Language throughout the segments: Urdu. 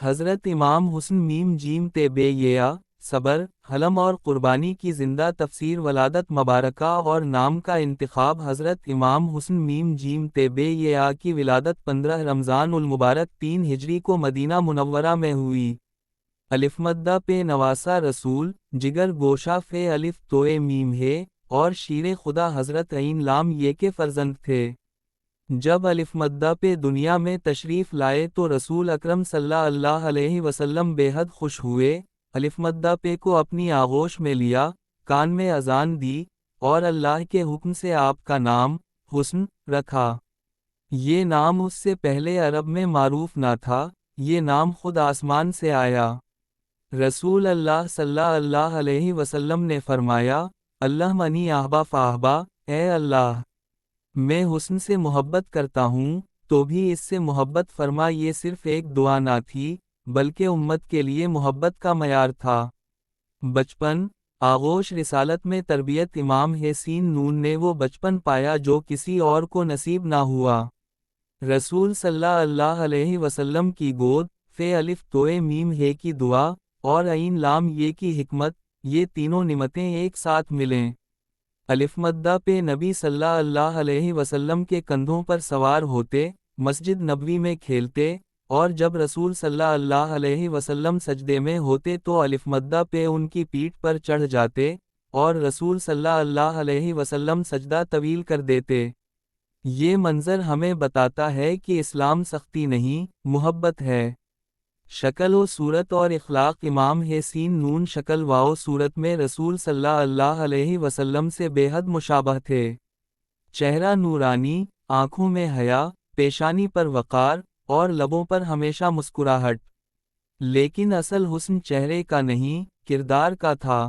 حضرت امام حسن میم جیم تے بے یا صبر، حلم اور قربانی کی زندہ تفسیر ولادت مبارکہ اور نام کا انتخاب حضرت امام حسن میم جیم تے بے یا کی ولادت 15 رمضان المبارک 3 ہجری کو مدینہ منورہ میں ہوئی۔ الف مدہ پہ نواسا رسول، جگر گوشہ فے الف توئے میم ہے، اور شیر خدا حضرت عین لام یہ کے فرزند تھے۔ جب الف مدہ پہ دنیا میں تشریف لائے تو رسول اکرم صلی اللہ علیہ وسلم بے حد خوش ہوئے، الف مدہ پہ کو اپنی آغوش میں لیا، کان میں اذان دی، اور اللہ کے حکم سے آپ کا نام حسن رکھا۔ یہ نام اس سے پہلے عرب میں معروف نہ تھا، یہ نام خود آسمان سے آیا۔ رسول اللہ صلی اللہ علیہ وسلم نے فرمایا، اللہ منی احبا فاحبا، اے اللہ میں حسن سے محبت کرتا ہوں تو بھی اس سے محبت فرما۔ یہ صرف ایک دعا نہ تھی بلکہ امت کے لیے محبت کا معیار تھا۔ بچپن، آغوش رسالت میں تربیت امام حسین نون نے وہ بچپن پایا جو کسی اور کو نصیب نہ ہوا۔ رسول صلی اللہ علیہ وسلم کی گود، فے الف توئے میم ہے کی دعا، اور عین لام یہ کی حکمت، یہ تینوں نعمتیں ایک ساتھ ملیں۔ الف مدہ پہ نبی صلی اللہ علیہ وسلم کے کندھوں پر سوار ہوتے، مسجد نبوی میں کھیلتے، اور جب رسول صلی اللہ علیہ وسلم سجدے میں ہوتے تو الف مدہ پہ ان کی پیٹھ پر چڑھ جاتے، اور رسول صلی اللہ علیہ وسلم سجدہ طویل کر دیتے۔ یہ منظر ہمیں بتاتا ہے کہ اسلام سختی نہیں، محبت ہے۔ شکل و صورت اور اخلاق امام حسین نون شکل و صورت میں رسول صلی اللہ علیہ وسلم سے بے حد مشابہ تھے۔ چہرہ نورانی، آنکھوں میں حیا، پیشانی پر وقار، اور لبوں پر ہمیشہ مسکراہٹ۔ لیکن اصل حسن چہرے کا نہیں، کردار کا تھا۔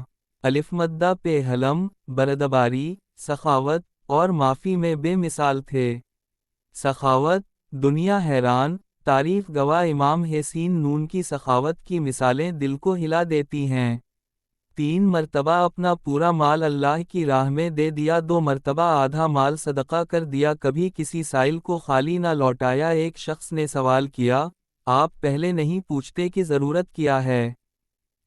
الف مدہ پہ حلم، بردباری، سخاوت اور معافی میں بے مثال تھے۔ سخاوت، دنیا حیران، تاریخ گواہ امام حسین نون کی سخاوت کی مثالیں دل کو ہلا دیتی ہیں۔ 3 مرتبہ اپنا پورا مال اللہ کی راہ میں دے دیا، 2 مرتبہ آدھا مال صدقہ کر دیا، کبھی کسی سائل کو خالی نہ لوٹایا۔ ایک شخص نے سوال کیا، آپ پہلے نہیں پوچھتے کہ ضرورت کیا ہے؟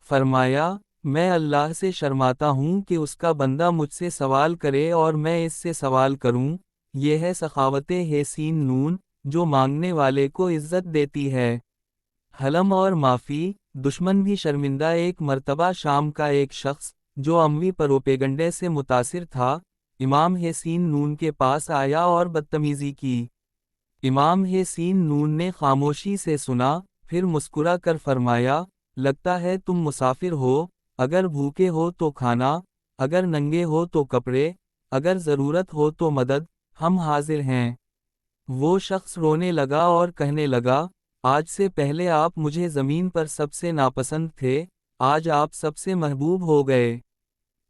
فرمایا، میں اللہ سے شرماتا ہوں کہ اس کا بندہ مجھ سے سوال کرے اور میں اس سے سوال کروں۔ یہ ہے سخاوت حسین نون، جو مانگنے والے کو عزت دیتی ہے۔ حلم اور معافی، دشمن بھی شرمندہ۔ ایک مرتبہ شام کا ایک شخص، جو اموی پروپیگنڈے سے متاثر تھا، امام حسین نون کے پاس آیا اور بدتمیزی کی۔ امام حسین نون نے خاموشی سے سنا، پھر مسکرا کر فرمایا، لگتا ہے تم مسافر ہو، اگر بھوکے ہو تو کھانا، اگر ننگے ہو تو کپڑے، اگر ضرورت ہو تو مدد، ہم حاضر ہیں۔ وہ شخص رونے لگا اور کہنے لگا، آج سے پہلے آپ مجھے زمین پر سب سے ناپسند تھے، آج آپ سب سے محبوب ہو گئے۔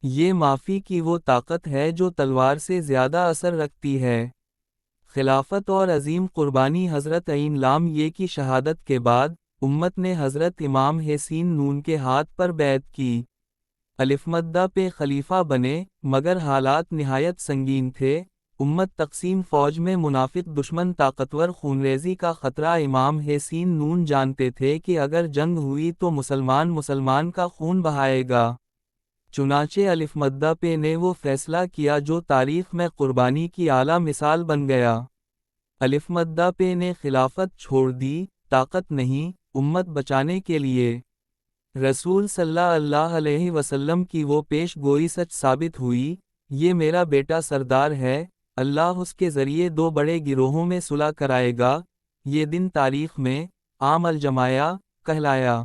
یہ معافی کی وہ طاقت ہے جو تلوار سے زیادہ اثر رکھتی ہے۔ خلافت اور عظیم قربانی حضرت عین لام یہ کی شہادت کے بعد، امت نے حضرت امام حسین نون کے ہاتھ پر بیعت کی۔ الف مدہ پہ خلیفہ بنے، مگر حالات نہایت سنگین تھے۔ امت تقسیم، فوج میں منافق دشمن، طاقتور، خونریزی کا خطرہ۔ امام حسین نون جانتے تھے کہ اگر جنگ ہوئی تو مسلمان کا خون بہائے گا۔ چنانچہ الف مدہ پہ نے وہ فیصلہ کیا جو تاریخ میں قربانی کی اعلیٰ مثال بن گیا۔ الف مدہ پہ نے خلافت چھوڑ دی، طاقت نہیں، امت بچانے کے لیے۔ رسول صلی اللہ علیہ وسلم کی وہ پیش گوئی سچ ثابت ہوئی، یہ میرا بیٹا سردار ہے، اللہ اس کے ذریعے 2 بڑے گروہوں میں صلح کرائے گا۔ یہ دن تاریخ میں عام الجماعہ کہلایا۔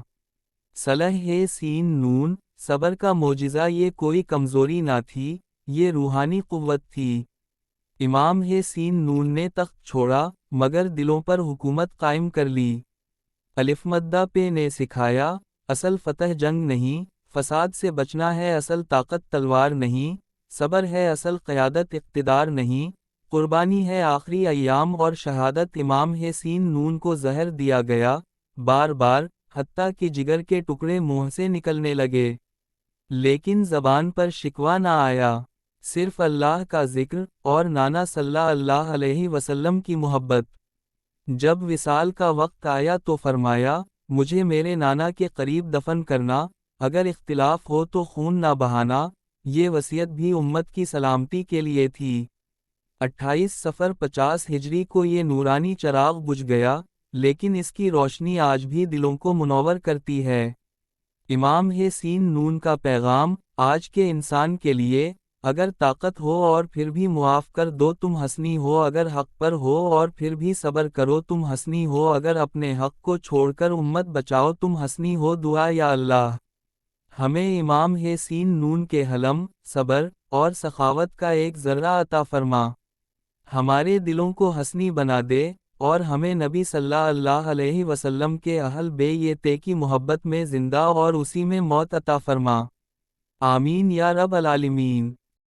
صلح حسین نون، صبر کا معجزہ۔ یہ کوئی کمزوری نہ تھی، یہ روحانی قوت تھی۔ امام حسین نون نے تخت چھوڑا، مگر دلوں پر حکومت قائم کر لی۔ الف مدہ پہ نے سکھایا، اصل فتح جنگ نہیں، فساد سے بچنا ہے، اصل طاقت تلوار نہیں، صبر ہے اصل قیادت، اقتدار نہیں، قربانی ہے آخری ایام اور شہادت۔ امام حسین نون کو زہر دیا گیا، بار بار، حتیٰ کہ جگر کے ٹکڑے منہ سے نکلنے لگے، لیکن زبان پر شکوہ نہ آیا، صرف اللہ کا ذکر اور نانا صلی اللہ علیہ وسلم کی محبت۔ جب وصال کا وقت آیا تو فرمایا، مجھے میرے نانا کے قریب دفن کرنا، اگر اختلاف ہو تو خون نہ بہانا، یہ وصیت بھی امت کی سلامتی کے لیے تھی۔ 28 صفر 50 ہجری کو یہ نورانی چراغ بجھ گیا، لیکن اس کی روشنی آج بھی دلوں کو منور کرتی ہے۔ امام حسین نون کا پیغام، آج کے انسان کے لیے، اگر طاقت ہو اور پھر بھی معاف کر دو تم حسنی ہو، اگر حق پر ہو اور پھر بھی صبر کرو تم حسنی ہو، اگر اپنے حق کو چھوڑ کر امت بچاؤ تم حسنی ہو، دعا یا اللہ ہمیں امام حسین نون کے حلم، صبر اور سخاوت کا ایک ذرہ عطا فرما، ہمارے دلوں کو حسنی بنا دے، اور ہمیں نبی صلی اللہ علیہ وسلم کے اہل بیت کی محبت میں زندہ اور اسی میں موت عطا فرما، آمین یا رب العالمین۔